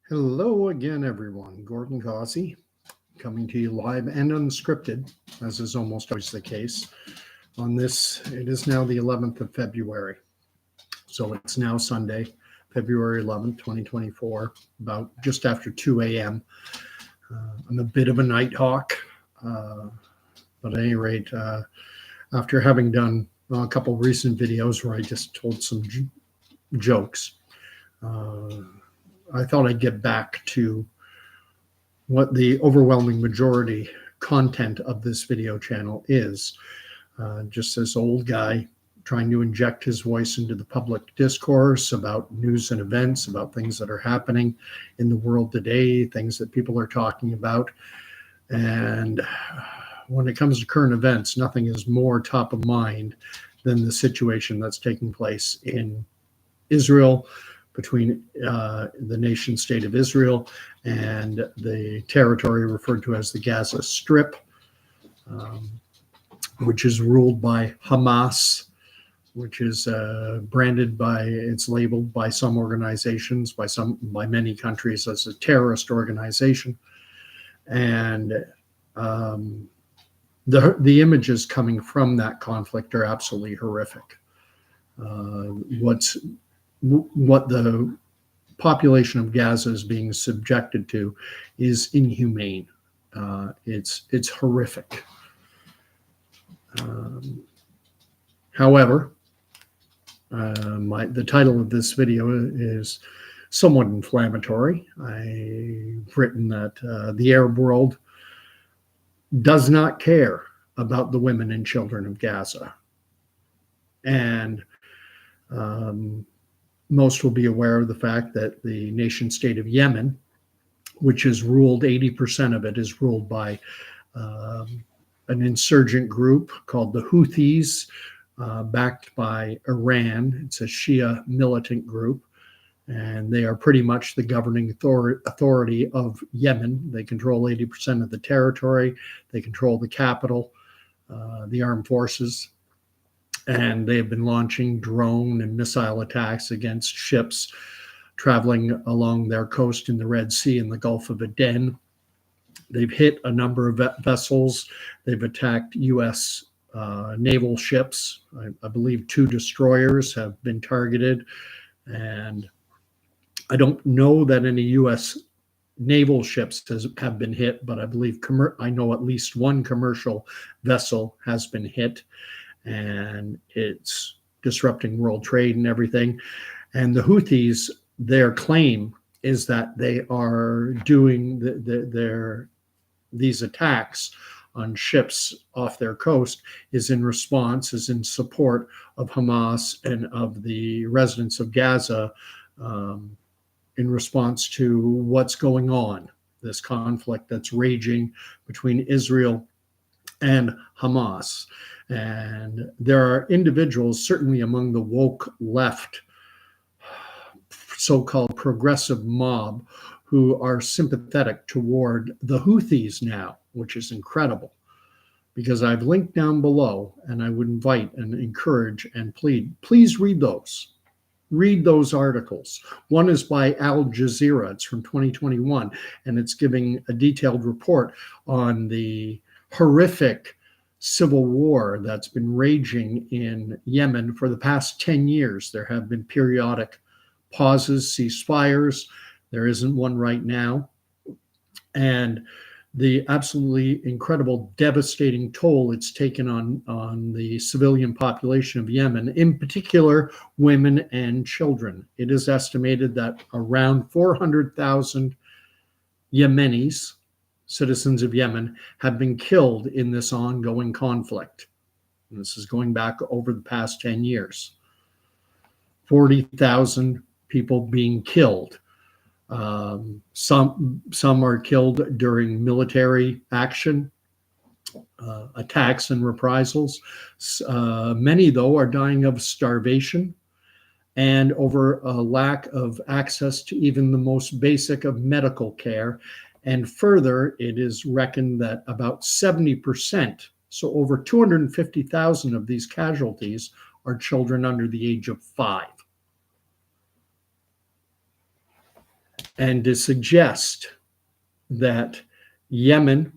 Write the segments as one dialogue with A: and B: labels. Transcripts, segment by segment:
A: Hello again, everyone. Gordon Causey coming to you live and unscripted, as is almost always the case. On this, it is now the 11th of February. So it's now Sunday, February 11th, 2024, about just after 2 a.m. I'm a bit of a night hawk, but at any rate, after having done a couple recent videos where I just told some jokes, I thought I'd get back to what the overwhelming majority content of this video channel is. Just this old guy trying to inject his voice into the public discourse about news and events, about things that are happening in the world today, things that people are talking about. And when it comes to current events, nothing is more top of mind than the situation that's taking place in Israel, between the nation state of Israel and the territory referred to as the Gaza Strip, which is ruled by Hamas, which is it's labeled by some organizations, by many countries, as a terrorist organization. And the images coming from that conflict are absolutely horrific. What the population of Gaza is being subjected to is inhumane. It's horrific. However, the title of this video is somewhat inflammatory. I've written that the Arab world does not care about the women and children of Gaza. And most will be aware of the fact that the nation state of Yemen, which is ruled, 80% of it is ruled by an insurgent group called the Houthis, backed by Iran. It's a Shia militant group, and they are pretty much the governing authority of Yemen. They control 80% of the territory. They control the capital, the armed forces. And they have been launching drone and missile attacks against ships traveling along their coast in the Red Sea and the Gulf of Aden. They've hit a number of vessels. They've attacked U.S. Naval ships. I believe 2 destroyers have been targeted. And I don't know that any U.S. naval ships have been hit, but I believe I know at least one commercial vessel has been hit. And it's disrupting world trade and everything. And the Houthis, their claim is that they are doing these attacks on ships off their coast is in support of Hamas and of the residents of Gaza, in response to what's going on, this conflict that's raging between Israel and Hamas. And there are individuals, certainly among the woke left, so-called progressive mob, who are sympathetic toward the Houthis now, which is incredible, because I've linked down below, and I would invite and encourage and please read those. Read those articles. One is by Al Jazeera. It's from 2021, and it's giving a detailed report on the horrific civil war that's been raging in Yemen for the past 10 years. There have been periodic pauses, ceasefires. There isn't one right now. And the absolutely incredible, devastating toll it's taken on the civilian population of Yemen, in particular, women and children. It is estimated that around 400,000 Yemenis, citizens of Yemen, have been killed in this ongoing conflict. And this is going back over the past 10 years. 40,000 people being killed. Some are killed during military action, attacks and reprisals. Many, though, are dying of starvation and over a lack of access to even the most basic of medical care. And further, it is reckoned that about 70%, so over 250,000 of these casualties, are children under the age of 5. and to suggest that Yemen,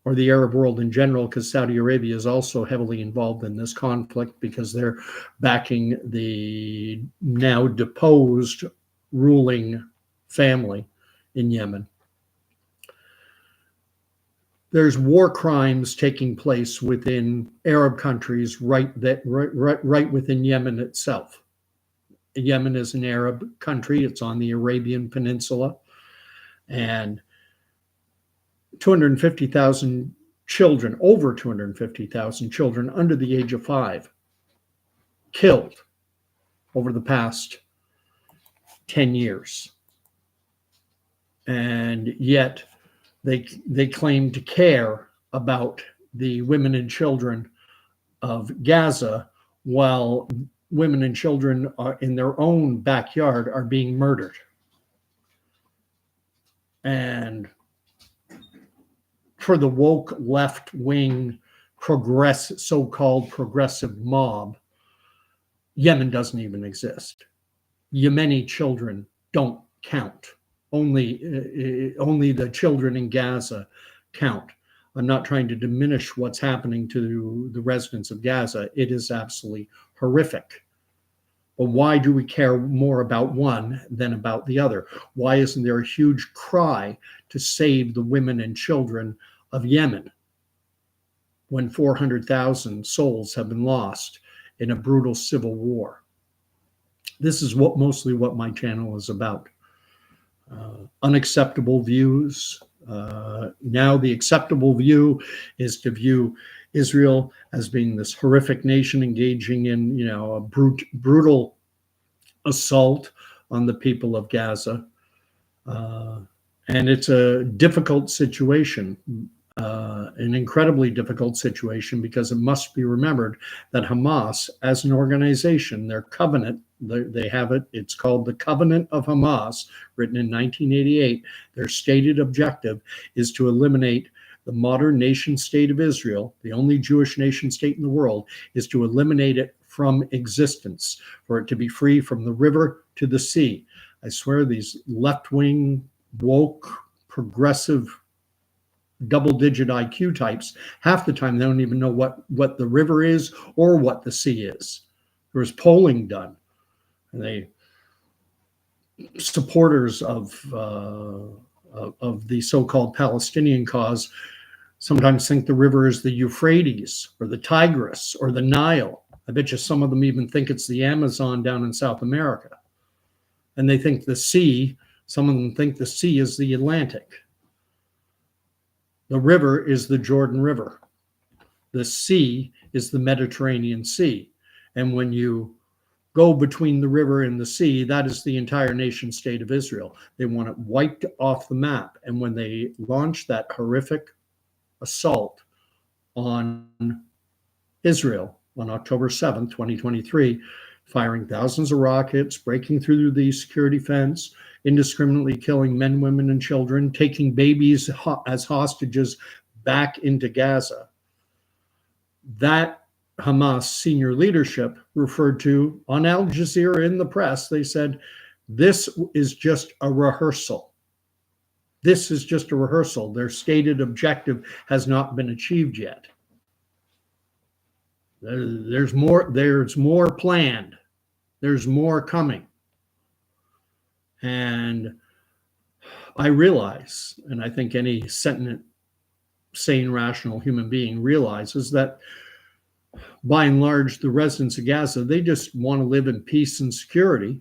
A: or the Arab world in general, because Saudi Arabia is also heavily involved in this conflict because they're backing the now deposed ruling family in Yemen. There's war crimes taking place within Arab countries right within Yemen itself. Yemen is an Arab country. It's on the Arabian Peninsula. And 250,000 children, over 250,000 children under the age of 5, killed over the past 10 years. And yet they claim to care about the women and children of Gaza, while women and children are in their own backyard are being murdered. And for the woke left-wing so-called progressive mob, Yemen doesn't even exist. Yemeni children don't count. Only the children in Gaza count. I'm not trying to diminish what's happening to the residents of Gaza. It is absolutely horrific. But why do we care more about one than about the other? Why isn't there a huge cry to save the women and children of Yemen when 400,000 souls have been lost in a brutal civil war? This is mostly what my channel is about. Unacceptable views. Now the acceptable view is to view Israel as being this horrific nation engaging in, a brutal assault on the people of Gaza. And it's a difficult situation, an incredibly difficult situation, because it must be remembered that Hamas, as an organization, their covenant, they have it, it's called the Covenant of Hamas, written in 1988. Their stated objective is to eliminate the modern nation state of Israel, the only Jewish nation state in the world, is to eliminate it from existence, for it to be free from the river to the sea. I swear these left-wing, woke, progressive, double-digit IQ types, half the time they don't even know what the river is or what the sea is. There was polling done. And they supporters of the so-called Palestinian cause sometimes think the river is the Euphrates or the Tigris or the Nile. I bet you some of them even think it's the Amazon down in South America. And they think the sea, some of them think the sea is the Atlantic. The river is the Jordan River. The sea is the Mediterranean Sea. And when you go between the river and the sea, that is the entire nation state of Israel. They want it wiped off the map. And when they launched that horrific assault on Israel on October 7th, 2023, firing thousands of rockets, breaking through the security fence, indiscriminately killing men, women, and children, taking babies as hostages back into Gaza, that Hamas senior leadership referred to on Al Jazeera in the press. They said, this is just a rehearsal. This is just a rehearsal. Their stated objective has not been achieved yet. There's more planned. There's more coming. And I realize, and I think any sentient, sane, rational human being realizes that by and large, the residents of Gaza, they just want to live in peace and security,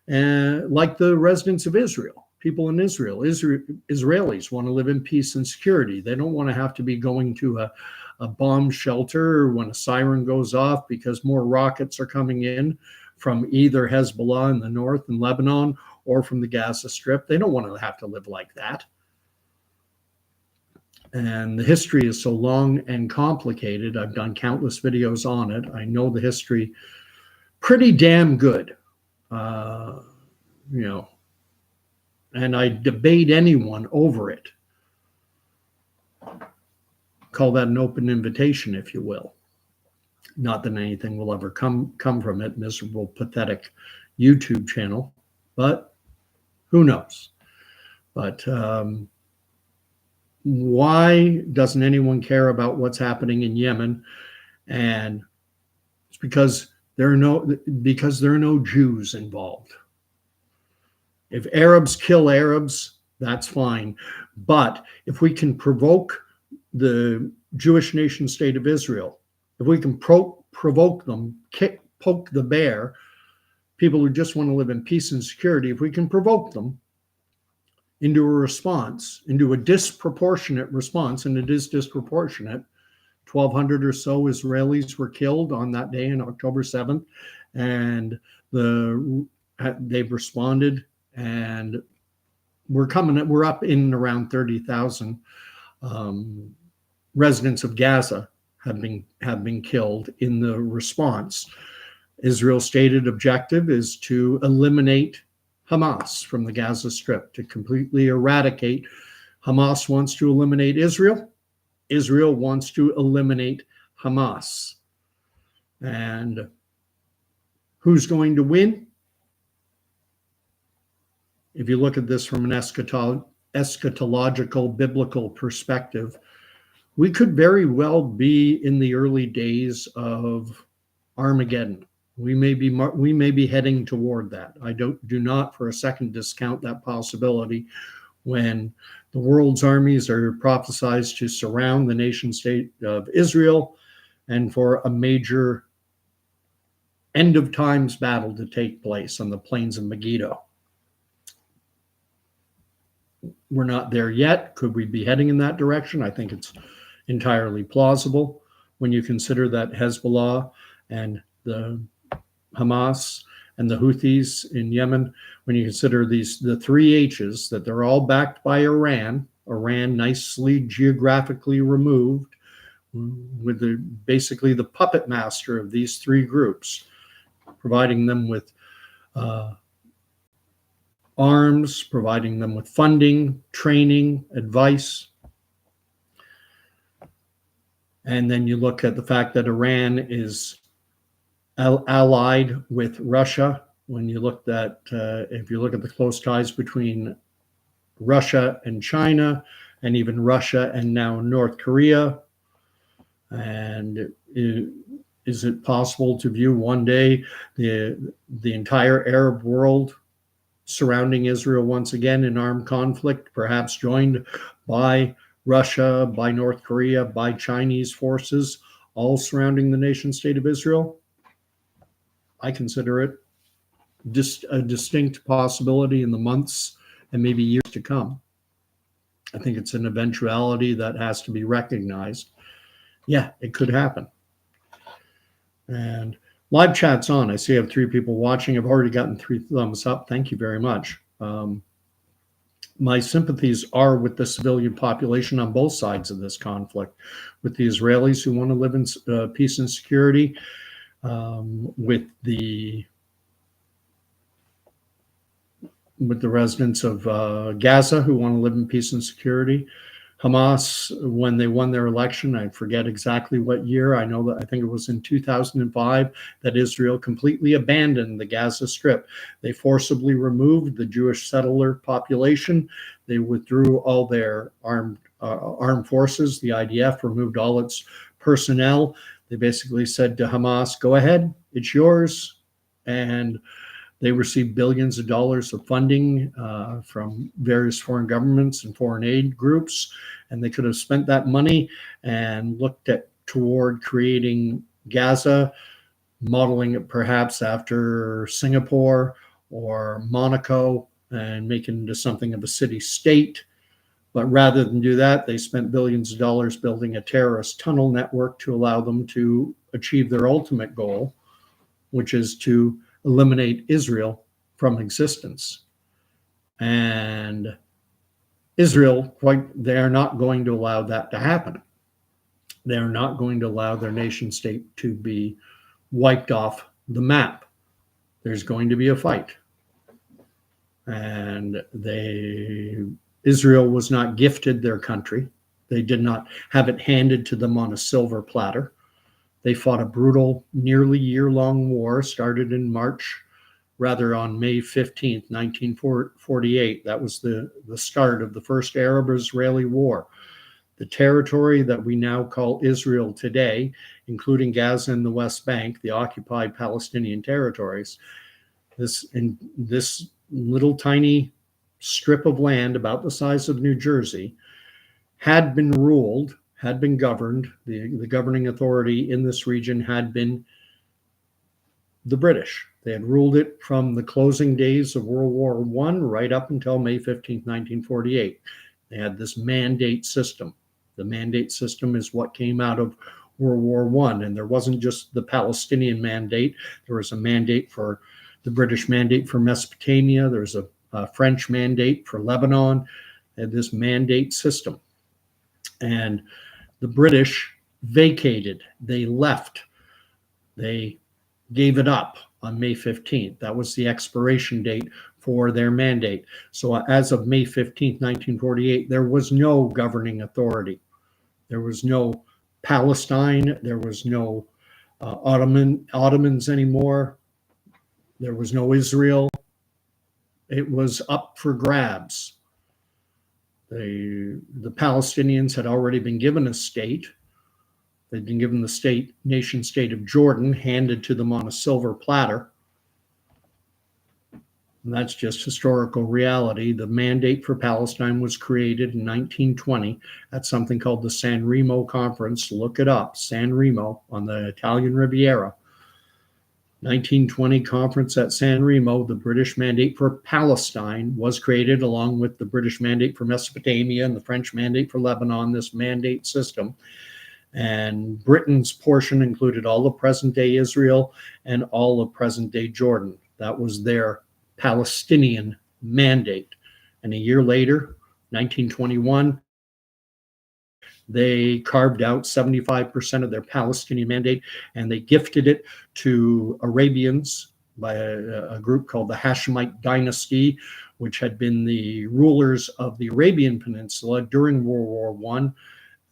A: like the residents of Israel. People in Israel, Israelis want to live in peace and security. They don't want to have to be going to a bomb shelter when a siren goes off because more rockets are coming in from either Hezbollah in the north and Lebanon or from the Gaza Strip. They don't want to have to live like that. And the history is so long and complicated. I've done countless videos on it. I know the history pretty damn good, and I debate anyone over it. Call that an open invitation, if you will. Not that anything will ever come from it, miserable, pathetic YouTube channel, but who knows? But why doesn't anyone care about what's happening in Yemen? And it's because there are no Jews involved. If Arabs kill Arabs, that's fine. But if we can provoke the Jewish nation state of Israel, if we can provoke them, poke the bear, people who just want to live in peace and security, if we can provoke them into a response, into a disproportionate response, and it is disproportionate. 1,200 or so Israelis were killed on that day, on October 7th, and they've responded, and we're up in around 30,000 residents of Gaza have been killed in the response. Israel's stated objective is to eliminate Hamas from the Gaza Strip, to completely eradicate. Hamas wants to eliminate Israel. Israel wants to eliminate Hamas. And who's going to win? If you look at this from an eschatological biblical perspective, we could very well be in the early days of Armageddon. We may be heading toward that. I do not for a second discount that possibility, when the world's armies are prophesied to surround the nation state of Israel, and for a major end of times battle to take place on the plains of Megiddo. We're not there yet. Could we be heading in that direction? I think it's entirely plausible when you consider that Hezbollah and the Hamas and the Houthis in Yemen, when you consider the three H's, that they're all backed by Iran nicely geographically removed, with basically the puppet master of these three groups, providing them with arms, providing them with funding, training, advice. And then you look at the fact that Iran is allied with Russia. When you look at, if you look at the close ties between Russia and China, and even Russia and now North Korea, and is it possible to view one day the entire Arab world surrounding Israel once again in armed conflict, perhaps joined by Russia, by North Korea, by Chinese forces, all surrounding the nation state of Israel? I consider it a distinct possibility in the months and maybe years to come. I think it's an eventuality that has to be recognized. Yeah, it could happen. And live chat's on. I see I have 3 people watching. I've already gotten 3 thumbs up. Thank you very much. My sympathies are with the civilian population on both sides of this conflict, with the Israelis who want to live in peace and security, with the residents of Gaza who want to live in peace and security. Hamas, when they won their election, I forget exactly what year. I think it was in 2005 that Israel completely abandoned the Gaza Strip. They forcibly removed the Jewish settler population. They withdrew all their armed forces. The IDF removed all its personnel. They basically said to Hamas, "Go ahead, it's yours." And they received billions of dollars of funding from various foreign governments and foreign aid groups, and they could have spent that money and looked toward creating Gaza, modeling it perhaps after Singapore or Monaco, and making it into something of a city-state. But rather than do that, they spent billions of dollars building a terrorist tunnel network to allow them to achieve their ultimate goal, which is to eliminate Israel from existence. And Israel, they are not going to allow that to happen. They are not going to allow their nation state to be wiped off the map. There's going to be a fight. And Israel was not gifted their country. They did not have it handed to them on a silver platter. They fought a brutal, nearly year-long war, started in March rather on May 15th, 1948. That was the start of the first Arab-Israeli war. The territory that we now call Israel today, including Gaza and the West Bank, the occupied Palestinian territories, this little tiny strip of land about the size of New Jersey had been governed. The governing authority in this region had been the British. They had ruled it from the closing days of World War I right up until May 15, 1948. They had this mandate system. The mandate system is what came out of World War I. And there wasn't just the Palestinian mandate. There was a mandate for the British mandate for Mesopotamia. There's a French mandate for Lebanon. They had this mandate system. And the British vacated. They left. They gave it up on May 15th. That was the expiration date for their mandate. So as of May 15th, 1948, there was no governing authority. There was no Palestine. There was no Ottomans anymore. There was no Israel. It was up for grabs. The Palestinians had already been given a state. They'd been given the nation state of Jordan, handed to them on a silver platter. And that's just historical reality. The mandate for Palestine was created in 1920 at something called the San Remo Conference. Look it up, San Remo on the Italian Riviera. 1920 conference at San Remo, the British mandate for Palestine was created along with the British mandate for Mesopotamia and the French mandate for Lebanon, this mandate system. And Britain's portion included all of present-day Israel and all of present-day Jordan. That was their Palestinian mandate. And a year later, 1921, they carved out 75% of their Palestinian mandate and they gifted it to Arabians by a group called the Hashemite dynasty, which had been the rulers of the Arabian Peninsula during World War I.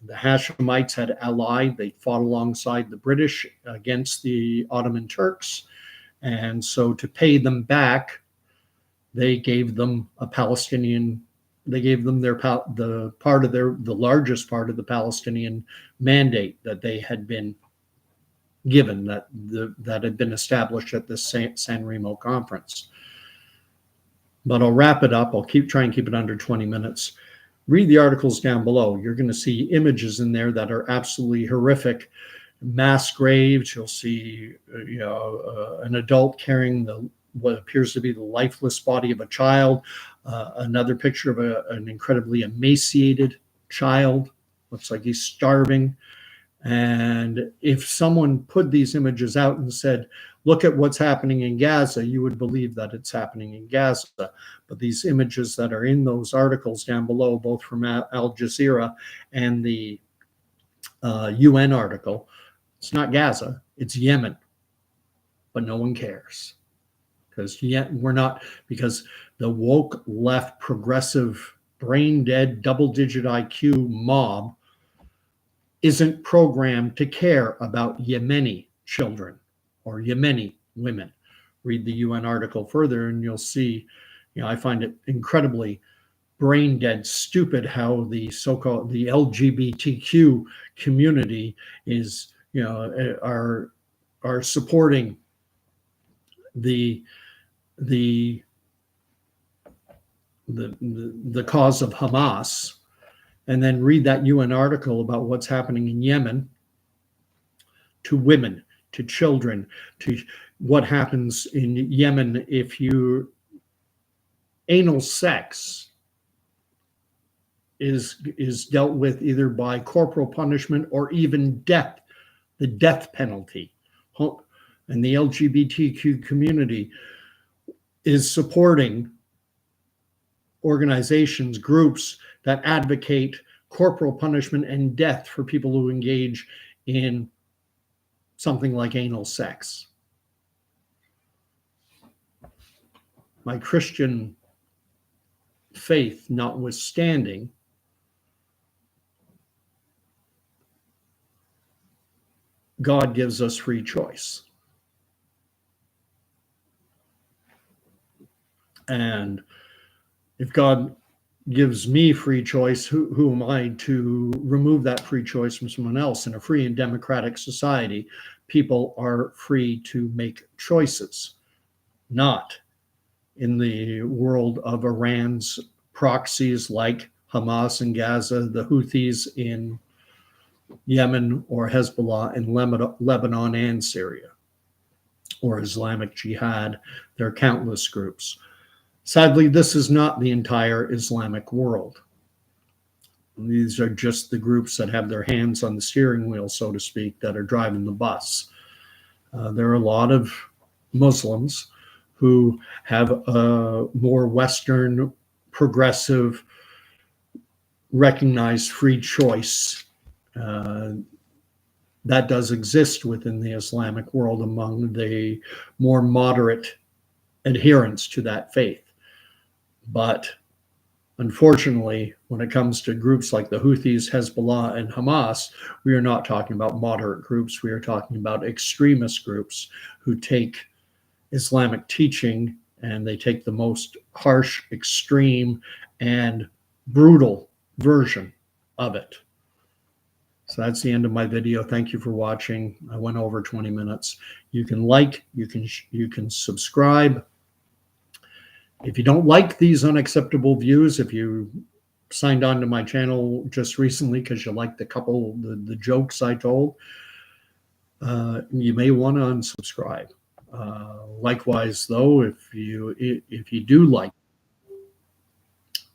A: The Hashemites had allied. They fought alongside the British against the Ottoman Turks. And so to pay them back, they gave them a Palestinian, they gave them the largest part of the Palestinian mandate that they had been given, that had been established at the San Remo conference. But I'll wrap it up. I'll try and keep it under 20 minutes. Read the articles down below. You're going to see images in there that are absolutely horrific. Mass graves. You'll see, an adult carrying what appears to be the lifeless body of a child. Another picture of an incredibly emaciated child. Looks like he's starving. And if someone put these images out and said, look at what's happening in Gaza, you would believe that it's happening in Gaza. But these images that are in those articles down below, both from Al Jazeera and the UN article, it's not Gaza, it's Yemen. But no one cares. Because the woke, left, progressive, brain-dead, double-digit IQ mob isn't programmed to care about Yemeni children or Yemeni women. Read the UN article further and you'll see, I find it incredibly brain dead stupid how the so-called the LGBTQ community is, are supporting the cause of Hamas. And then read that UN article about what's happening in Yemen to women, to children, to what happens in Yemen if anal sex is dealt with either by corporal punishment or even death, the death penalty. And the LGBTQ community is supporting organizations, groups that advocate corporal punishment and death for people who engage in something like anal sex. My Christian faith notwithstanding, God gives us free choice. And if God gives me free choice, who am I to remove that free choice from someone else? In a free and democratic society, people are free to make choices, not in the world of Iran's proxies like Hamas in Gaza, the Houthis in Yemen, or Hezbollah in Lebanon and Syria, or Islamic Jihad. There are countless groups. Sadly, this is not the entire Islamic world. These are just the groups that have their hands on the steering wheel, so to speak, that are driving the bus. There are a lot of Muslims who have a more Western, progressive, recognized free choice. That does exist within the Islamic world among the more moderate adherents to that faith. But unfortunately, when it comes to groups like the Houthis, Hezbollah, and Hamas, we are not talking about moderate groups. We are talking about extremist groups who take Islamic teaching and they take the most harsh, extreme, and brutal version of it. So that's the end of my video. Thank you for watching. I went over 20 minutes. You can like, you can subscribe. If you don't like these unacceptable views, if you signed on to my channel just recently because you liked the jokes I told, you may want to unsubscribe. Likewise, though, if you do like,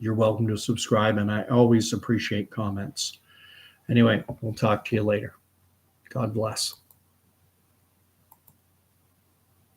A: you're welcome to subscribe, and I always appreciate comments. Anyway, we'll talk to you later. God bless.